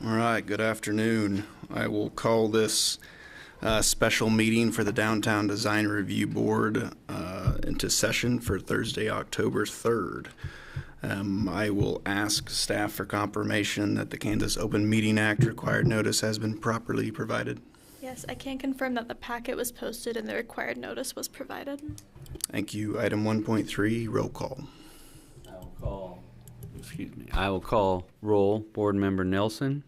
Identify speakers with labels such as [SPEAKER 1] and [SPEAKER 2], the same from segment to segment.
[SPEAKER 1] All right, good afternoon. I will call this special meeting for the Downtown Design Review Board into session for Thursday, October 3rd. I will ask staff for confirmation that the Kansas Open Meeting Act required notice has been properly provided.
[SPEAKER 2] Yes, I can confirm that the packet was posted and the required notice was provided.
[SPEAKER 1] Thank you. Item 1.3, roll call.
[SPEAKER 3] I will call roll. Board Member Nelson.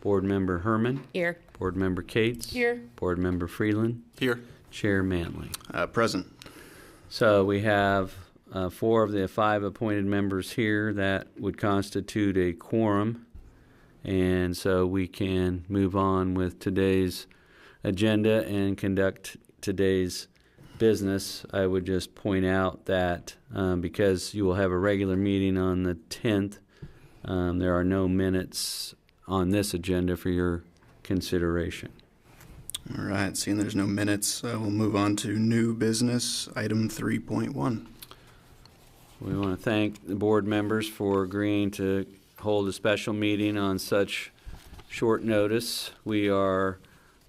[SPEAKER 3] Board Member Herman.
[SPEAKER 4] Here.
[SPEAKER 3] Board Member Cates.
[SPEAKER 4] Here.
[SPEAKER 3] Board Member Freeland.
[SPEAKER 1] Here.
[SPEAKER 3] Chair Manley.
[SPEAKER 1] Present.
[SPEAKER 3] So we have 4 of the 5 appointed members here. That would constitute a quorum. And so we can move on with today's agenda and conduct today's business. I would just point out that because you will have a regular meeting on the 10th, there are no minutes on this agenda for your consideration.
[SPEAKER 1] All right, seeing there's no minutes, we'll move on to new business, item 3.1.
[SPEAKER 3] We want to thank the board members for agreeing to hold a special meeting on such short notice. We are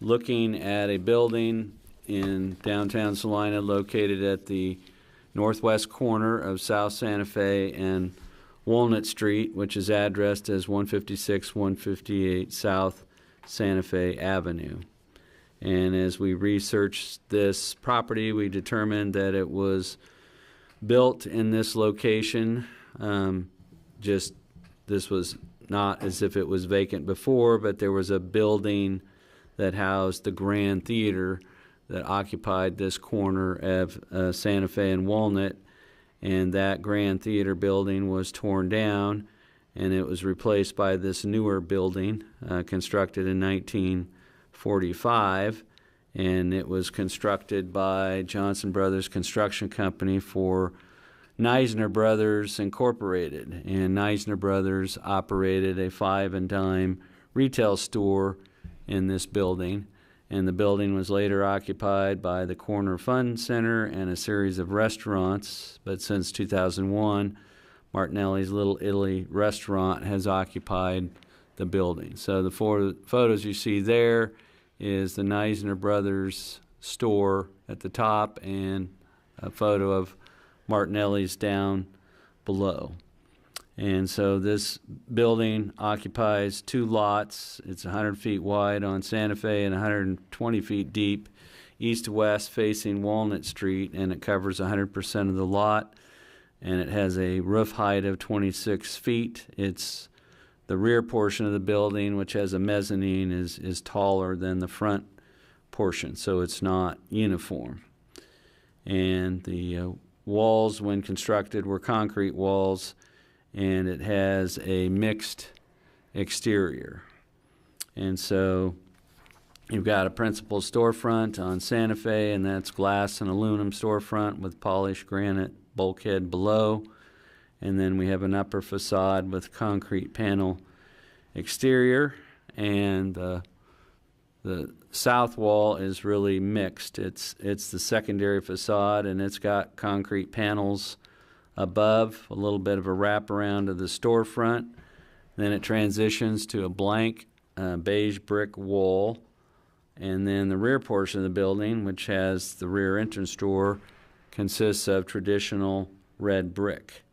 [SPEAKER 3] looking at a building in downtown Salina located at the northwest corner of South Santa Fe and Walnut Street, which is addressed as 156-158 South Santa Fe Avenue. And as we researched this property, we determined that it was built in this location. This was not as if it was vacant before, but there was a building that housed the Grand Theater that occupied this corner of Santa Fe and Walnut, and that Grand Theater building was torn down and it was replaced by this newer building constructed in 1945, and it was constructed by Johnson Brothers Construction Company for Neisner Brothers Incorporated, and Neisner Brothers operated a 5 and dime retail store in this building, and the building was later occupied by the Corner Fun Center and a series of restaurants. But since 2001, Martinelli's Little Italy restaurant has occupied the building. So the 4 photos you see there is the Neisner Brothers store at the top and a photo of Martinelli's down below. And so this building occupies 2 lots. It's 100 feet wide on Santa Fe and 120 feet deep east to west facing Walnut Street, and it covers 100% of the lot, and it has a roof height of 26 feet. It's the rear portion of the building, which has a mezzanine, is taller than the front portion, so it's not uniform. And the walls, when constructed, were concrete walls, and it has a mixed exterior. And so you've got a principal storefront on Santa Fe, and that's glass and aluminum storefront with polished granite bulkhead below. And then we have an upper facade with concrete panel exterior, and the south wall is really mixed. It's the secondary facade, and it's got concrete panels above, a little bit of a wraparound of the storefront. Then it transitions to a blank beige brick wall, and then the rear portion of the building, which has the rear entrance door, consists of traditional red brick.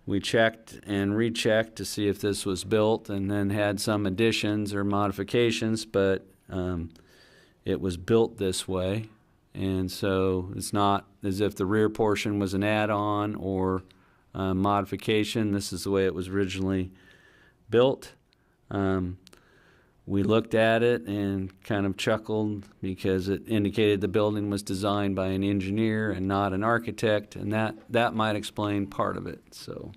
[SPEAKER 3] We checked and rechecked to see if this was built, and then had some additions or modifications, but it was built this way. And so it's not as if the rear portion was an add-on or modification. This is the way it was originally built. We looked at it and kind of chuckled because it indicated the building was designed by an engineer and not an architect, and that might explain part of it. So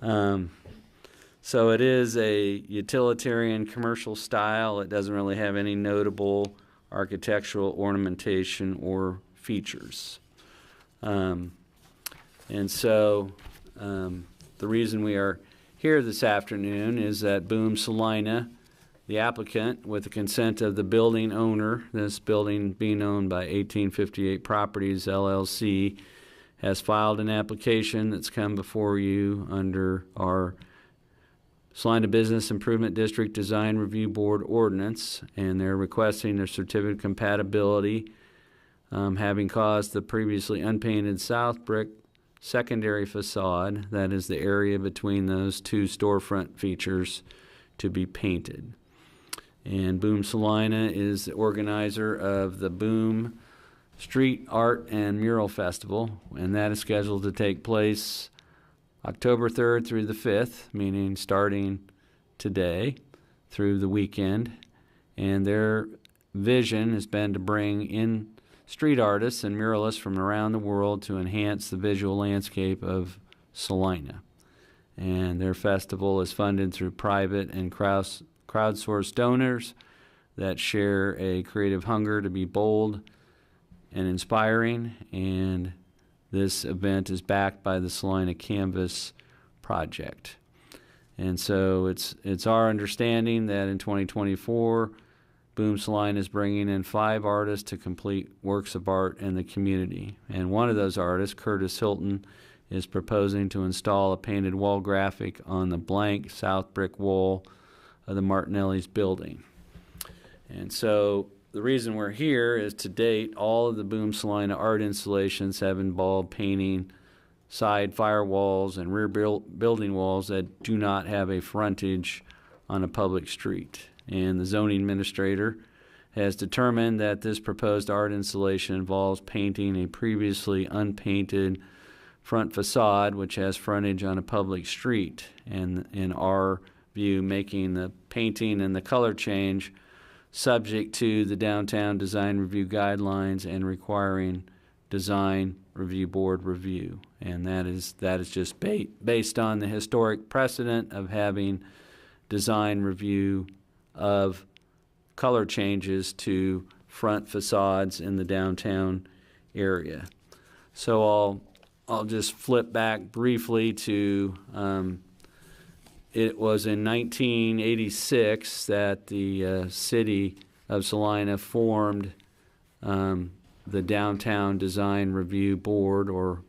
[SPEAKER 3] it is a utilitarian commercial style. It doesn't really have any notable architectural ornamentation or features. And so the reason we are here this afternoon is that Boom Salina, the applicant, with the consent of the building owner, this building being owned by 1858 Properties, LLC, has filed an application that's come before you under our Salina Business Improvement District Design Review Board ordinance, and they're requesting their certificate of compatibility, having caused the previously unpainted south brick secondary facade, that is the area between those two storefront features, to be painted. And Boom Salina is the organizer of the Boom Street Art and Mural Festival, and that is scheduled to take place October 3rd through the 5th, meaning starting today through the weekend. And their vision has been to bring in street artists and muralists from around the world to enhance the visual landscape of Salina. And their festival is funded through private and crowdsourced donors that share a creative hunger to be bold and inspiring, and this event is backed by the Salina Canvas Project. And so it's our understanding that in 2024, Boom Salina is bringing in 5 artists to complete works of art in the community. And one of those artists, Curtis Hilton, is proposing to install a painted wall graphic on the blank south brick wall of the Martinelli's building. And so the reason we're here is, to date, all of the Boom Salina art installations have involved painting side firewalls and rear building walls that do not have a frontage on a public street. And the zoning administrator has determined that this proposed art installation involves painting a previously unpainted front facade which has frontage on a public street, and in our view, making the painting and the color change subject to the Downtown Design Review Guidelines and requiring Design Review Board review. And that is just based on the historic precedent of having design review of color changes to front facades in the downtown area. So I'll just flip back briefly to it was in 1986 that the city of Salina formed the Downtown Design Review Board, or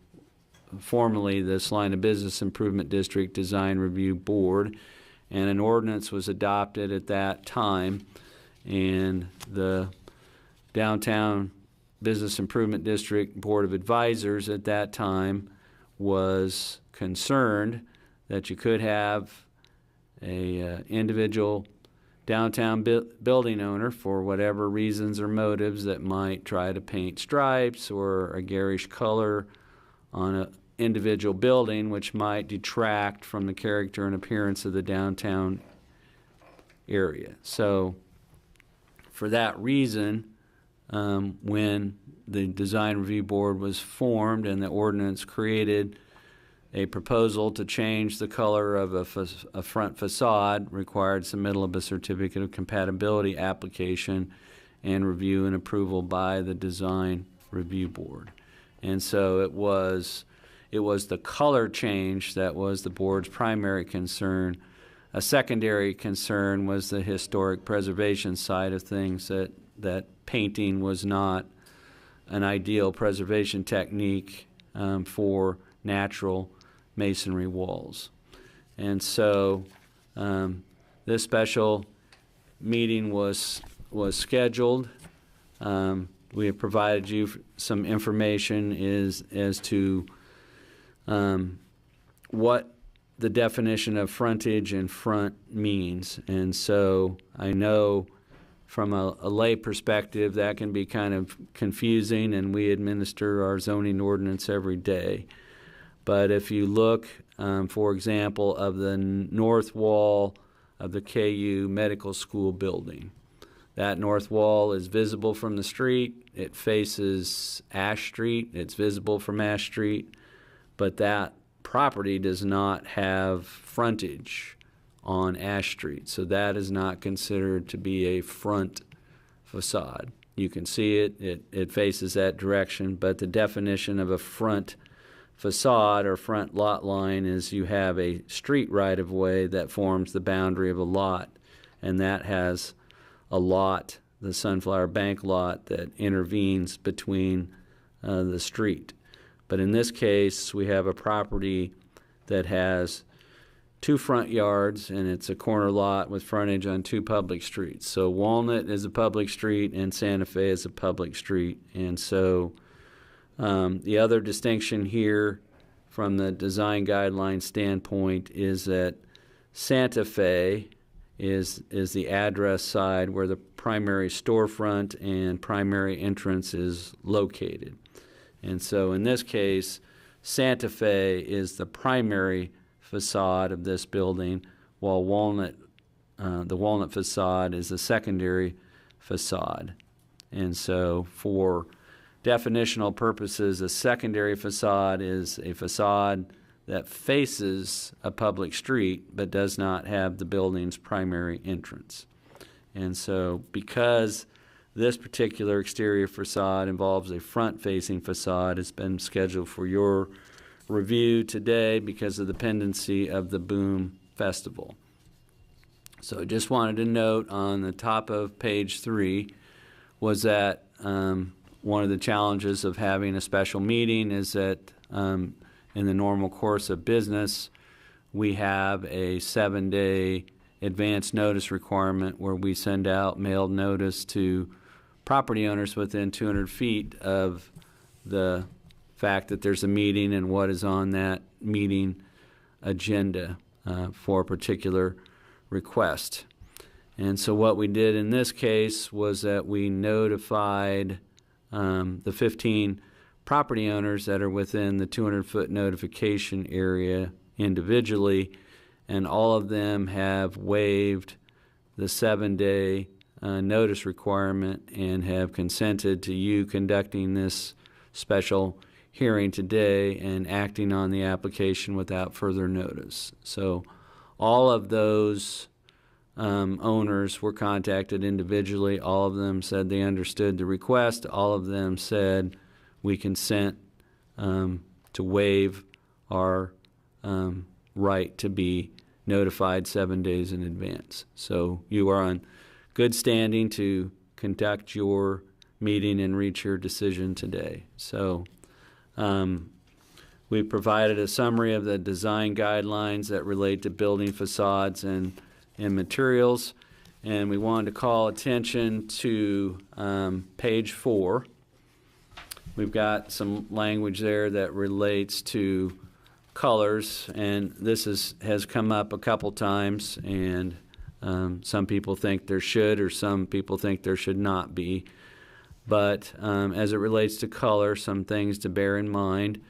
[SPEAKER 3] formerly the Salina Business Improvement District Design Review Board, and an ordinance was adopted at that time, and the Downtown Business Improvement District Board of Advisors at that time was concerned that you could have a individual downtown building owner, for whatever reasons or motives, that might try to paint stripes or a garish color on an individual building, which might detract from the character and appearance of the downtown area. So for that reason, when the Design Review Board was formed and the ordinance created a proposal to change the color of a front facade, required submittal of a certificate of compatibility application and review and approval by the Design Review Board. And so it was the color change that was the board's primary concern. A secondary concern was the historic preservation side of things, that painting was not an ideal preservation technique for natural masonry walls. And so this special meeting was scheduled. We have provided you some information as to what the definition of frontage and front means. And so I know from a lay perspective that can be kind of confusing, and we administer our zoning ordinance every day. But if you look, for example, of the north wall of the KU Medical School building, that north wall is visible from the street. It faces Ash Street. It's visible from Ash Street. But that property does not have frontage on Ash Street. So that is not considered to be a front facade. You can see it faces that direction, but the definition of a front facade or front lot line is you have a street right-of-way that forms the boundary of a lot, and that has a lot, the Sunflower Bank lot, that intervenes between the street. But in this case, we have a property that has two front yards, and it's a corner lot with frontage on two public streets. So Walnut is a public street and Santa Fe is a public street. And so the other distinction here from the design guideline standpoint is that Santa Fe is the address side where the primary storefront and primary entrance is located. And so in this case, Santa Fe is the primary facade of this building, while the Walnut facade is the secondary facade. And so for definitional purposes, a secondary facade is a facade that faces a public street but does not have the building's primary entrance. And so because this particular exterior facade involves a front-facing facade, it's been scheduled for your review today because of the pendency of the Boom Festival. So I just wanted to note on the top of page 3 was that one of the challenges of having a special meeting is that in the normal course of business, we have a 7-day advance notice requirement where we send out mailed notice to property owners within 200 feet of the fact that there's a meeting and what is on that meeting agenda for a particular request. And so what we did in this case was that we notified the 15 property owners that are within the 200-foot notification area individually, and all of them have waived the 7-day notice requirement and have consented to you conducting this special hearing today and acting on the application without further notice. So all of those owners were contacted individually. All of them said they understood the request. All of them said we consent to waive our right to be notified 7 days in advance. So you are on good standing to conduct your meeting and reach your decision today. So we provided a summary of the design guidelines that relate to building facades and materials, and we wanted to call attention to page 4. We've got some language there that relates to colors, and this has come up a couple times, and some people think there should, or some people think there should not be. But as it relates to color, some things to bear in mind: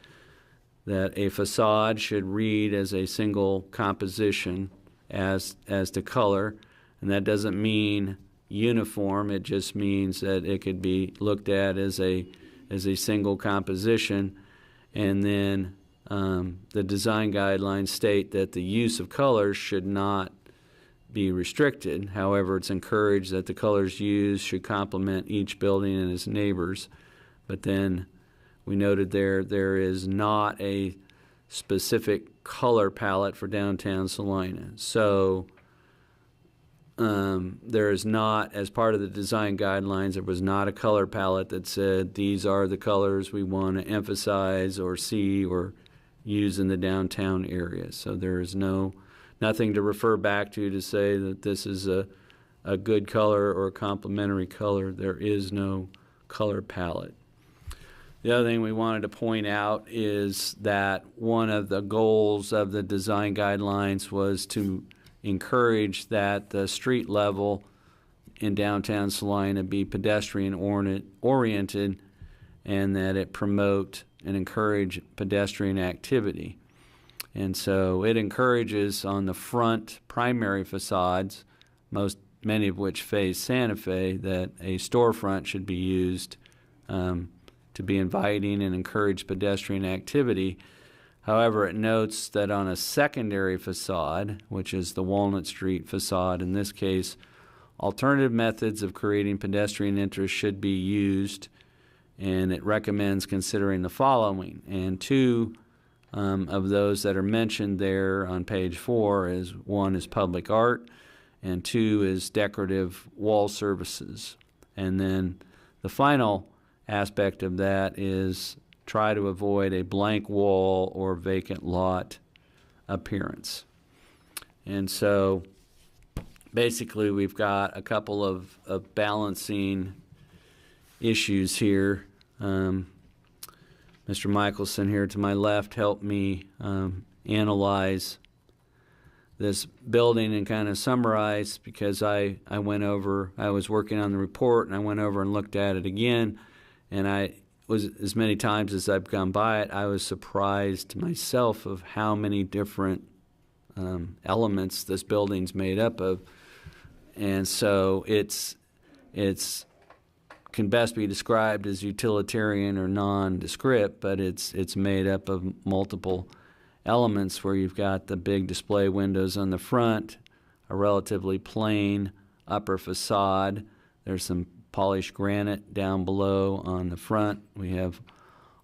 [SPEAKER 3] that a facade should read as a single composition as to color, and that doesn't mean uniform. It just means that it could be looked at as a single composition. And then the design guidelines state that the use of colors should not be restricted. However, it's encouraged that the colors used should complement each building and its neighbors. But then we noted there is not a specific color palette for downtown Salina. So there is not, as part of the design guidelines, there was not a color palette that said these are the colors we want to emphasize or see or use in the downtown area. So there is nothing to refer back to say that this is a good color or a complementary color. There is no color palette. The other thing we wanted to point out is that one of the goals of the design guidelines was to encourage that the street level in downtown Salina be pedestrian oriented, and that it promote and encourage pedestrian activity. And so it encourages on the front primary facades, many of which face Santa Fe, that a storefront should be used to be inviting and encourage pedestrian activity. However, it notes that on a secondary facade, which is the Walnut Street facade in this case, alternative methods of creating pedestrian interest should be used, and it recommends considering the following. And two of those that are mentioned there on page 4 is: one is public art, and 2 is decorative wall services. And then the final aspect of that is try to avoid a blank wall or vacant lot appearance. And so basically we've got a couple of balancing issues here. Mr. Michelson here to my left helped me analyze this building and kind of summarize, because I was working on the report and I went over and looked at it again, and I was, as many times as I've gone by it, I was surprised myself of how many different elements this building's made up of. And so it's can best be described as utilitarian or nondescript, but it's made up of multiple elements, where you've got the big display windows on the front, a relatively plain upper facade. There's some polished granite down below on the front. We have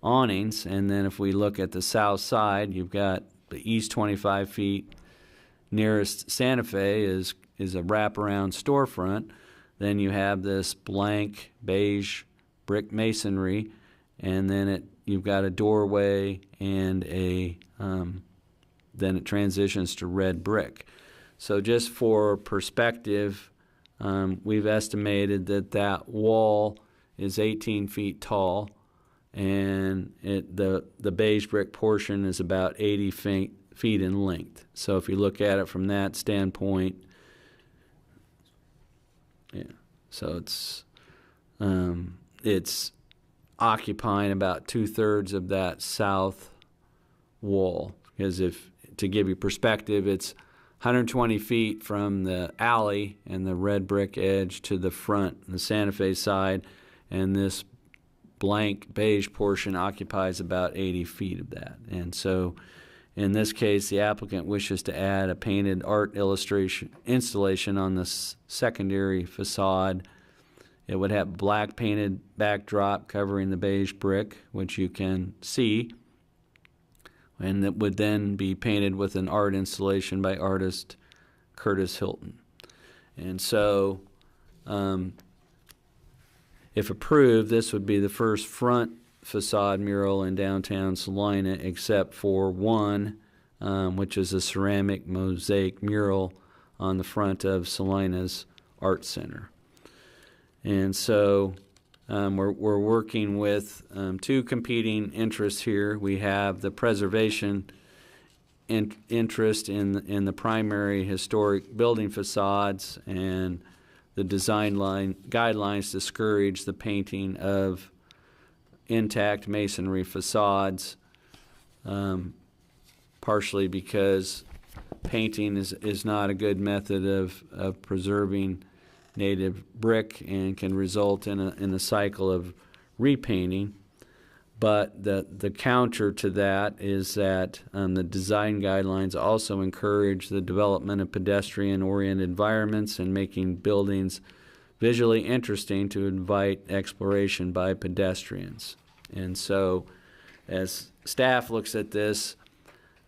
[SPEAKER 3] awnings, and then if we look at the south side, you've got the east 25 feet nearest Santa Fe is a wraparound storefront. Then you have this blank beige brick masonry, and then you've got a doorway and then it transitions to red brick. So just for perspective, we've estimated that wall is 18 feet tall, and the beige brick portion is about 80 feet in length. So if you look at it from that standpoint, yeah, so it's occupying about 2/3 of that south wall. Because to give you perspective, it's 120 feet from the alley and the red brick edge to the front, the Santa Fe side, and this blank beige portion occupies about 80 feet of that. And so in this case, the applicant wishes to add a painted art installation on the secondary facade. It would have black painted backdrop covering the beige brick, which you can see, and it would then be painted with an art installation by artist Curtis Hilton. And so, if approved, this would be the first front facade mural in downtown Salina, except for one, which is a ceramic mosaic mural on the front of Salina's Art Center. And so we're working with two competing interests here. We have the preservation interest in the primary historic building facades, and the design guidelines discourage the painting of intact masonry facades, partially because painting is not a good method of preserving native brick and can result in a cycle of repainting. But the counter to that is that the design guidelines also encourage the development of pedestrian-oriented environments and making buildings visually interesting to invite exploration by pedestrians. And so as staff looks at this,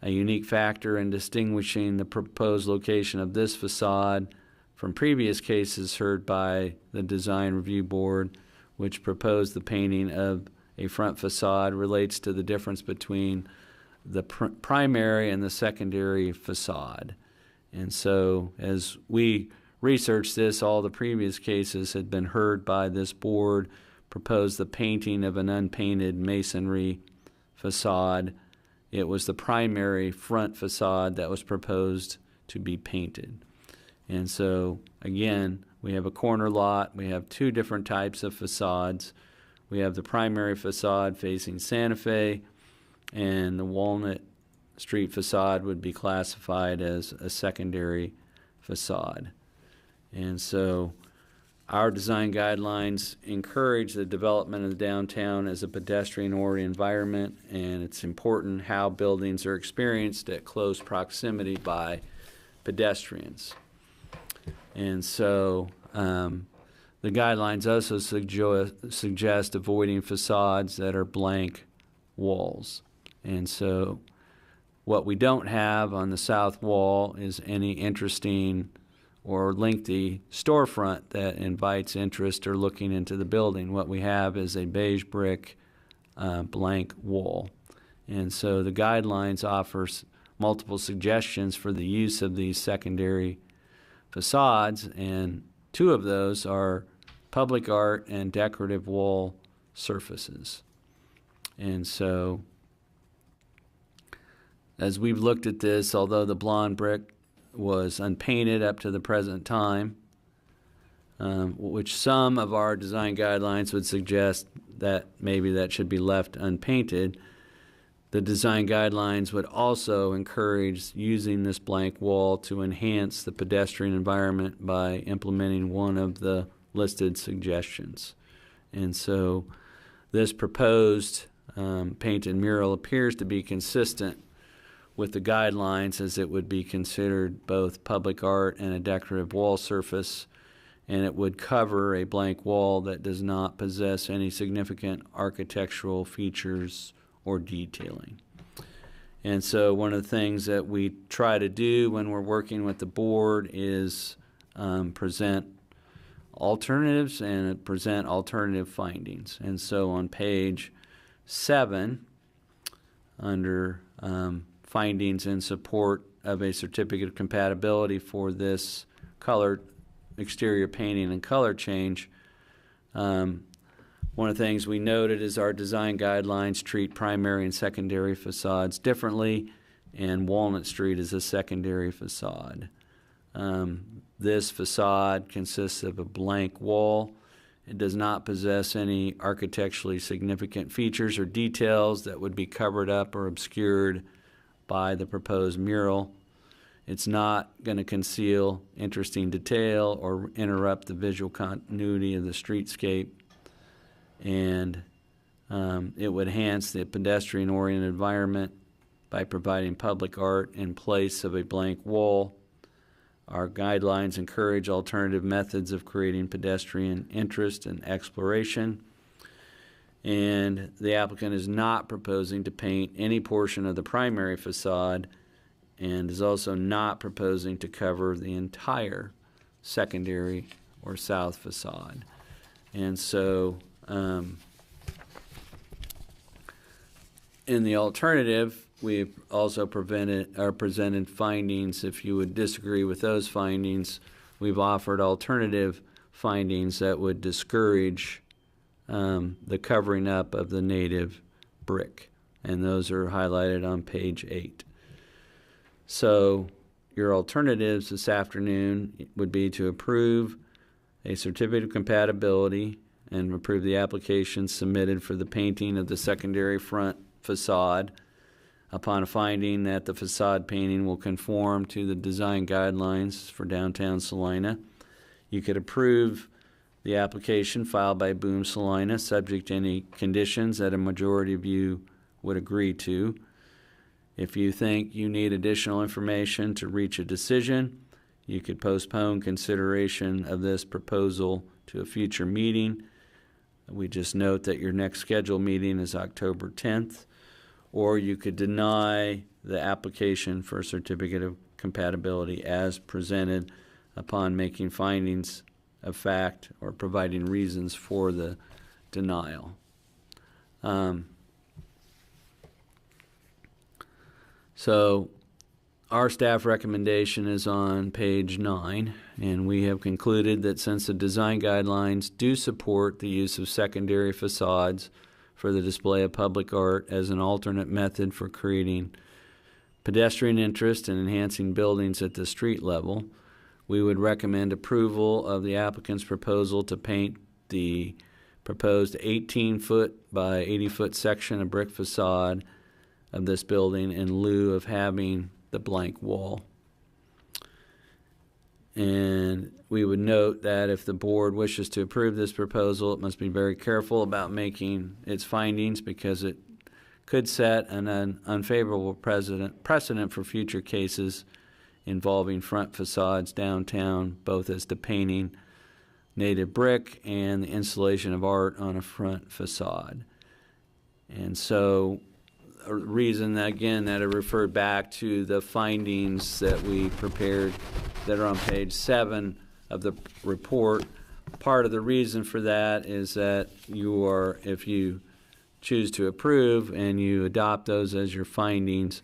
[SPEAKER 3] a unique factor in distinguishing the proposed location of this facade from previous cases heard by the Design Review Board, which proposed the painting of a front facade, relates to the difference between the primary and the secondary facade. And so as we researched this, all the previous cases had been heard by this board, proposed the painting of an unpainted masonry facade. It was the primary front facade that was proposed to be painted. And so, again, we have a corner lot. We have two different types of facades. We have the primary facade facing Santa Fe, and the Walnut Street facade would be classified as a secondary facade. And so our design guidelines encourage the development of the downtown as a pedestrian-oriented environment, and it's important how buildings are experienced at close proximity by pedestrians. And so the guidelines also suggest avoiding facades that are blank walls. And so what we don't have on the south wall is any interesting or lengthy storefront that invites interest or looking into the building. What we have is a beige brick blank wall. And so the guidelines offers multiple suggestions for the use of these secondary facades, and 2 of those are public art and decorative wall surfaces. And so, as we've looked at this, although the blonde brick was unpainted up to the present time, which some of our design guidelines would suggest that maybe that should be left unpainted, the design guidelines would also encourage using this blank wall to enhance the pedestrian environment by implementing one of the listed suggestions. And so this proposed painted mural appears to be consistent with the guidelines, as it would be considered both public art and a decorative wall surface, and it would cover a blank wall that does not possess any significant architectural features or detailing. And so one of the things that we try to do when we're working with the board is present alternatives and present alternative findings. And so on page 7, under findings in support of a certificate of compatibility for this colored exterior painting and color change, one of the things we noted is our design guidelines treat primary and secondary facades differently, and Walnut Street is a secondary facade. This facade consists of a blank wall. It does not possess any architecturally significant features or details that would be covered up or obscured by the proposed mural. It's not going to conceal interesting detail or interrupt the visual continuity of the streetscape. And it would enhance the pedestrian-oriented environment by providing public art in place of a blank wall. Our guidelines encourage alternative methods of creating pedestrian interest and exploration. And the applicant is not proposing to paint any portion of the primary facade, and is also not proposing to cover the entire secondary or south facade. And so in the alternative, we've also presented findings. If you would disagree with those findings, we've offered alternative findings that would discourage the covering up of the native brick, and those are highlighted on page 8. So your alternatives this afternoon would be to approve a certificate of compatibility and approve the application submitted for the painting of the secondary front facade upon a finding that the facade painting will conform to the design guidelines for downtown Salina. You could approve the application filed by Boom Salina subject to any conditions that a majority of you would agree to. If you think you need additional information to reach a decision, you could postpone consideration of this proposal to a future meeting. We just note that your next scheduled meeting is October 10th, or you could deny the application for a certificate of compatibility as presented upon making findings of fact or providing reasons for the denial. So our staff recommendation is on page 9, and we have concluded that since the design guidelines do support the use of secondary facades for the display of public art as an alternate method for creating pedestrian interest and enhancing buildings at the street level, we would recommend approval of the applicant's proposal to paint the proposed 18-foot by 80-foot section of brick facade of this building in lieu of having the blank wall. And we would note that if the board wishes to approve this proposal, it must be very careful about making its findings, because it could set an unfavorable precedent for future cases involving front facades downtown, both as to painting native brick and the installation of art on a front facade. And so a reason that, again, that I referred back to the findings that we prepared that are on page 7 of the report. Part of the reason for that is that you are, if you choose to approve and you adopt those as your findings,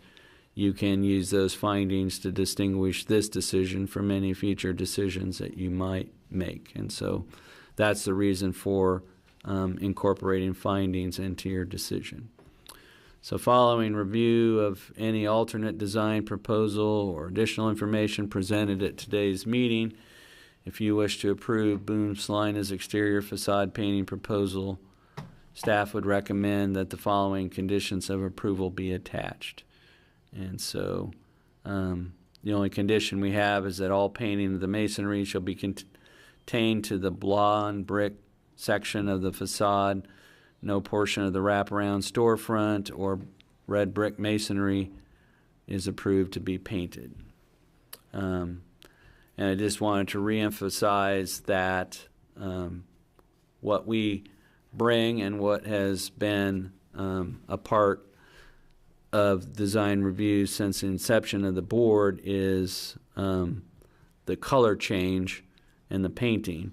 [SPEAKER 3] you can use those findings to distinguish this decision from any future decisions that you might make. And so that's the reason for incorporating findings into your decision. So following review of any alternate design proposal or additional information presented at today's meeting, if you wish to approve Boom Salina's exterior facade painting proposal, staff would recommend that the following conditions of approval be attached. And so the only condition we have is that all painting of the masonry shall be contained to the blonde brick section of the facade. No portion of the wraparound storefront or red brick masonry is approved to be painted. And I just wanted to reemphasize that what we bring and what has been a part of design review since the inception of the board is the color change and the painting,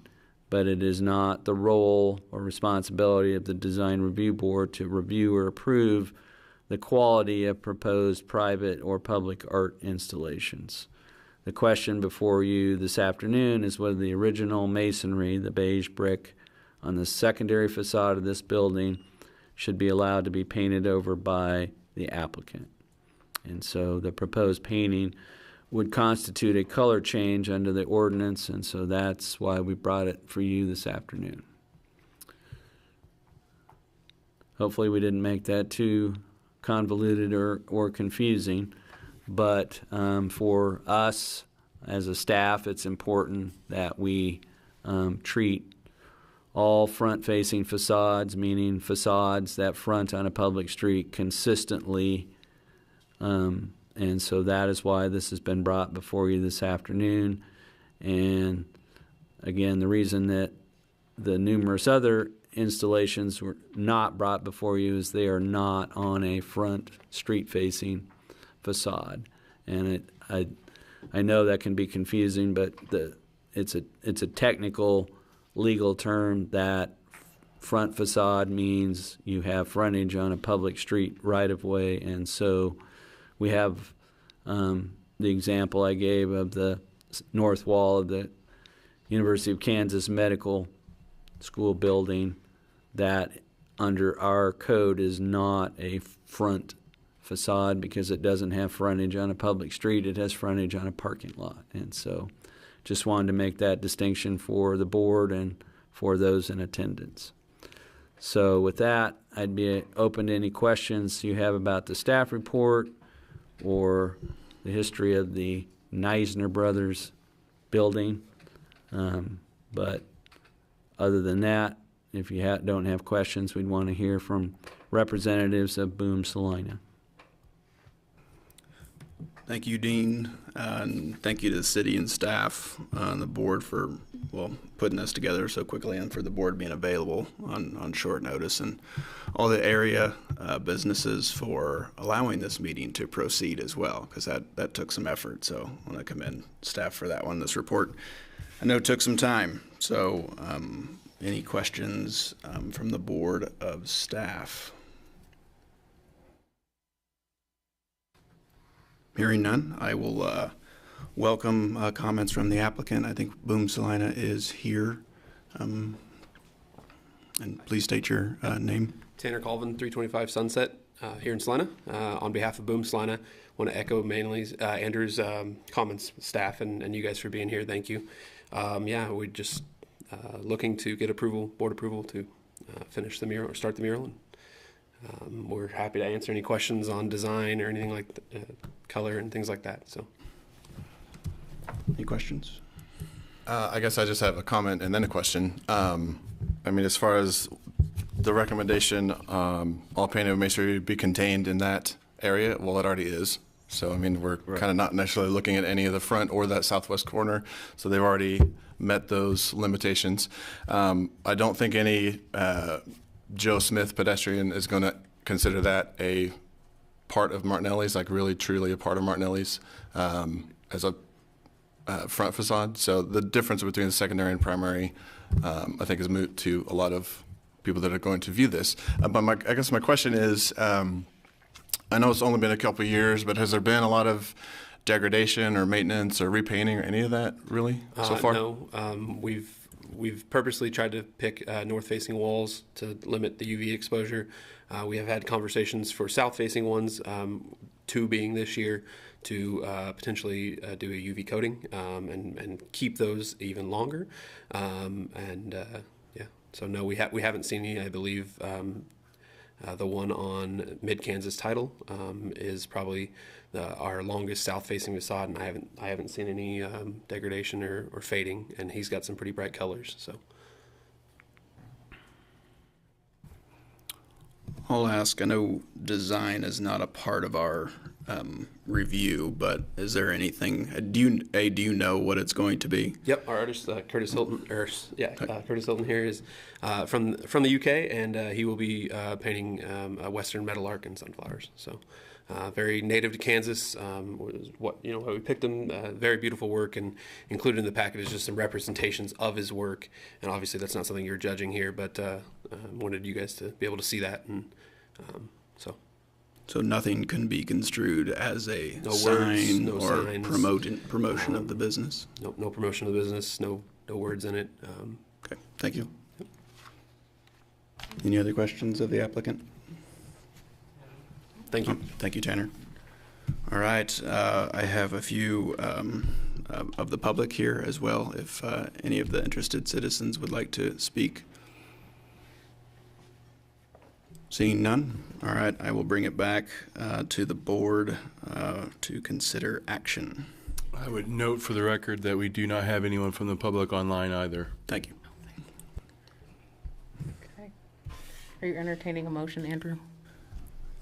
[SPEAKER 3] but it is not the role or responsibility of the design review board to review or approve the quality of proposed private or public art installations. The question before you this afternoon is whether the original masonry, the beige brick, on the secondary facade of this building should be allowed to be painted over by the applicant. And so the proposed painting would constitute a color change under the ordinance, and so that's why we brought it for you this afternoon. Hopefully we didn't make that too convoluted or confusing, but for us as a staff, it's important that we treat all front-facing facades, meaning facades that front on a public street, consistently. And so that is why this has been brought before you this afternoon. And again, the reason that the numerous other installations were not brought before you is they are not on a front street-facing facade. And I know that can be confusing, but it's a technical legal term that front facade means you have frontage on a public street right-of-way, and so we have the example I gave of the north wall of the University of Kansas Medical School building that under our code is not a front facade because it doesn't have frontage on a public street, it has frontage on a parking lot. And so just wanted to make that distinction for the board and for those in attendance. So with that, I'd be open to any questions you have about the staff report or the history of the Neisner Brothers building. But other than that, if you don't have questions, we'd want to hear from representatives of Boom Salina.
[SPEAKER 1] Thank you, Dean, and thank you to the city and staff and the board for, well, putting this together so quickly and for the board being available on short notice, and all the area businesses for allowing this meeting to proceed as well, because that took some effort. So I want to commend staff for that one. This report, I know, took some time. So any questions from the board of staff? Hearing none, I will welcome comments from the applicant. I think Boom Salina is here. And please state your name.
[SPEAKER 4] Tanner Colvin, 325 Sunset, here in Salina. On behalf of Boom Salina, I want to echo mainly Andrew's comments, staff, and you guys for being here. Thank you. Yeah, we're just looking to get board approval to finish the mural or start the mural. And we're happy to answer any questions on design or anything like color and things like that. So,
[SPEAKER 1] any questions?
[SPEAKER 5] I guess I just have a comment and then a question. I mean, as far as the recommendation, all painted masonry be contained in that area, well, it already is. So, I mean, we're kind of not necessarily looking at any of the front or that southwest corner. So they've already met those limitations. I don't think any Joe Smith pedestrian is going to consider that a part of Martinelli's, like really truly a part of Martinelli's as a front facade. So the difference between the secondary and primary, I think, is moot to a lot of people that are going to view this. But I guess my question is, I know it's only been a couple of years, but has there been a lot of degradation or maintenance or repainting or any of that really so far?
[SPEAKER 4] No. We've purposely tried to pick north-facing walls to limit the UV exposure. We have had conversations for south-facing ones, 2 being this year, to potentially do a UV coating and keep those even longer. So no, we haven't seen any. I believe the one on Mid-Kansas Title is probably our longest south-facing facade, and I haven't seen any degradation or fading, and he's got some pretty bright colors. So
[SPEAKER 1] I'll ask, I know design is not a part of our review, but is there anything, do you know what it's going to be?
[SPEAKER 4] yep, our artist Curtis Hilton, Curtis Hilton here is from the UK, and he will be painting a Western meadowlark and sunflowers. So very native to Kansas. Was what we picked him. Very beautiful work, and included in the packet is just some representations of his work. And obviously, that's not something you're judging here, but wanted you guys to be able to see that, and
[SPEAKER 1] So nothing can be construed as a
[SPEAKER 4] No
[SPEAKER 1] sign
[SPEAKER 4] words, no
[SPEAKER 1] or
[SPEAKER 4] signs.
[SPEAKER 1] promotion of the business.
[SPEAKER 4] no promotion of the business, no words in it.
[SPEAKER 1] Okay, thank you. Any other questions of the applicant?
[SPEAKER 4] Thank you.
[SPEAKER 1] Thank you, Tanner. All right, I have a few of the public here as well, if any of the interested citizens would like to speak. Seeing none, all right, I will bring it back to the board to consider action.
[SPEAKER 6] I would note for the record that we do not have anyone from the public online either.
[SPEAKER 1] Thank you.
[SPEAKER 7] Okay. Are you entertaining a motion, Andrew?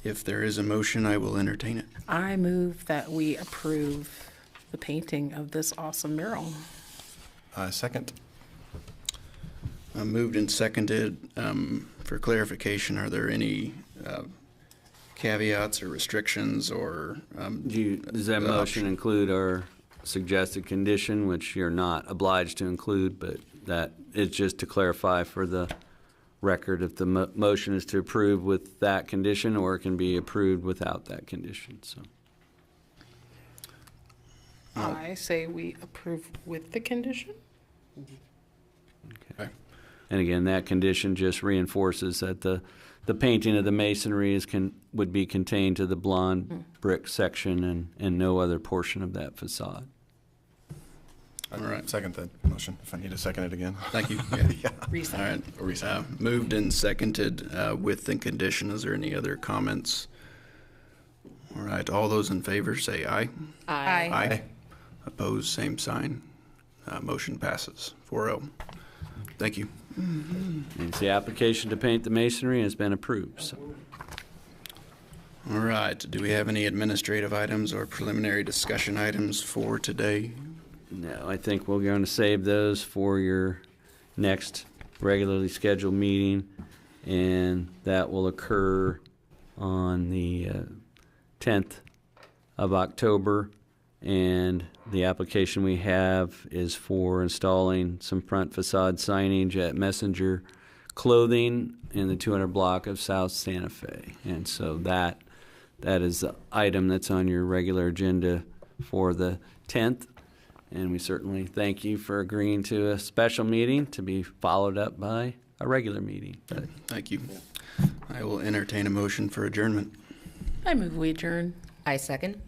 [SPEAKER 1] If there is a motion, I will entertain it.
[SPEAKER 7] I move that we approve the painting of this awesome mural.
[SPEAKER 5] Second.
[SPEAKER 1] Moved and seconded. For clarification, are there any caveats or restrictions or?
[SPEAKER 3] Does that motion include our suggested condition, which you're not obliged to include, but that is just to clarify for the record if the motion is to approve with that condition, or it can be approved without that condition, so.
[SPEAKER 7] I say we approve with the condition.
[SPEAKER 1] Okay.
[SPEAKER 3] And again, that condition just reinforces that the painting of the masonry would be contained to the blonde brick section and no other portion of that facade.
[SPEAKER 1] All right.
[SPEAKER 5] Second that motion, if I need to second it again.
[SPEAKER 1] Thank you. Yeah. All right. Moved and seconded with the condition. Is there any other comments? All right. All those in favor say aye.
[SPEAKER 7] Aye.
[SPEAKER 1] Aye. Opposed, same sign. Motion passes 4-0. Thank you.
[SPEAKER 3] And the application to paint the masonry has been approved, so.
[SPEAKER 1] All right. Do we have any administrative items or preliminary discussion items for today?
[SPEAKER 3] No, I think we're going to save those for your next regularly scheduled meeting, and that will occur on the 10th of October. And the application we have is for installing some front facade signage at Messenger Clothing in the 200 block of South Santa Fe. And so that is the item that's on your regular agenda for the 10th. And we certainly thank you for agreeing to a special meeting to be followed up by a regular meeting.
[SPEAKER 1] Thank you. I will entertain a motion for adjournment.
[SPEAKER 7] I move we adjourn.
[SPEAKER 8] I second.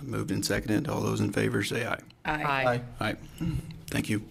[SPEAKER 1] Moved and seconded. All those in favor say aye.
[SPEAKER 7] Aye.
[SPEAKER 1] Aye. Thank you.